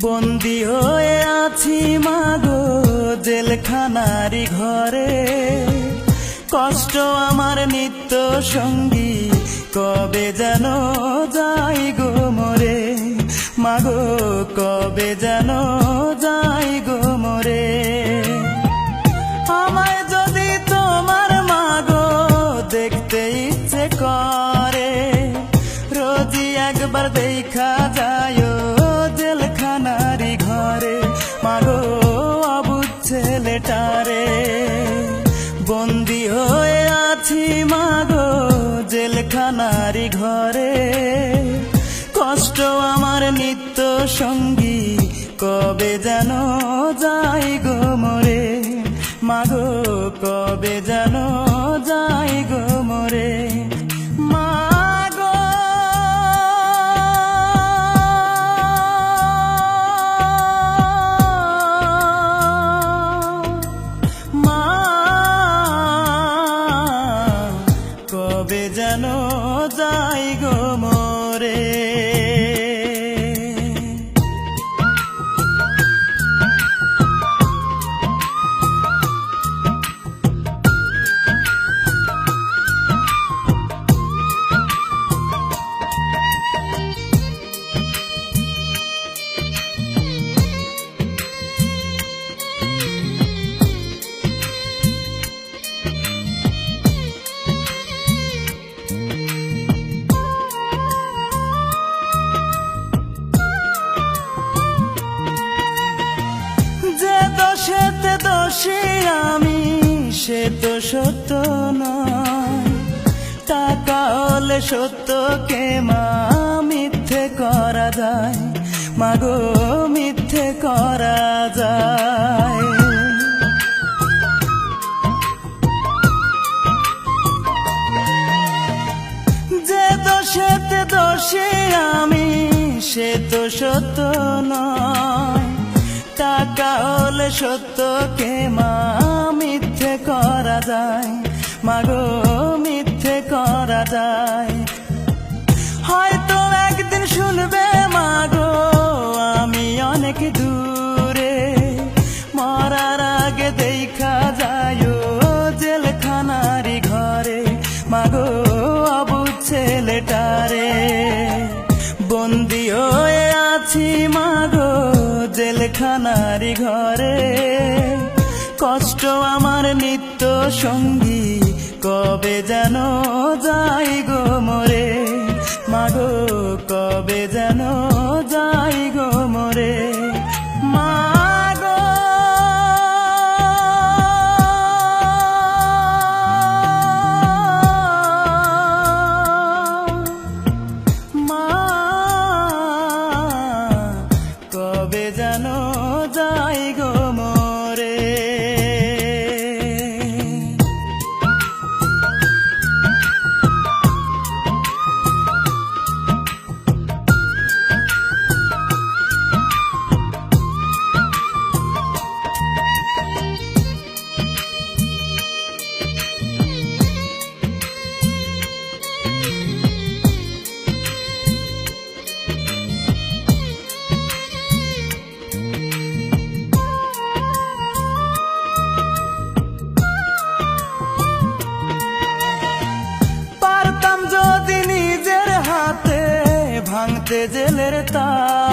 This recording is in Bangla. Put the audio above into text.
বন্দী হয়ে আছি মাগো জেলখানারি ঘরে, কষ্ট আমার নিত্য সঙ্গী, কবে যেন যাই গো মরে। মাগো কবে যেন যাই গো মরে। আমায় যদি তোমার মাগো দেখতে ইচ্ছে করে, রোজই একবার দেখা যায় জেলখানারি ঘরে। মাগো অবুঝ ছেলেটারে, বন্দী হয়ে আছি মাগো জেলখানারি ঘরে, কষ্ট আমার নিত্য সঙ্গী, কবে যেন যাই গো মরে। মাগো কবে যেন যাই গো মরে। মাগো মা কবে যেন যাই গো মরে। দোষেতে দোষী আমি, সে তো সত্য নয়। টাকা হলে সত্যকে মা মিথ্যে করা যায়। মাগো মিথ্যে করা যায়। যে দোষেতে দোষী আমি, সে তো সত্য নয়। টাকা হলে সত্যকে মা মিথ্যে করা যায়। মাগো মিথ্যে করা যায়। হয়তো একদিন শুনবে মাগো আমি অনেক দূরে, মরার আগে দেখা যায় জেলখানারি ঘরে। মাগো অবুঝ ছেলেটারে, বন্দী হয়ে আছি মাগো জেলখানারি ঘরে, কষ্ট আমার নিত্য সঙ্গী, কবে যেন যাই গো মরে। মাগো কবে যেন যাই গো মরে। মাগো কবে যেন যাই গো মরে। ভাঙতে জেলের তালা,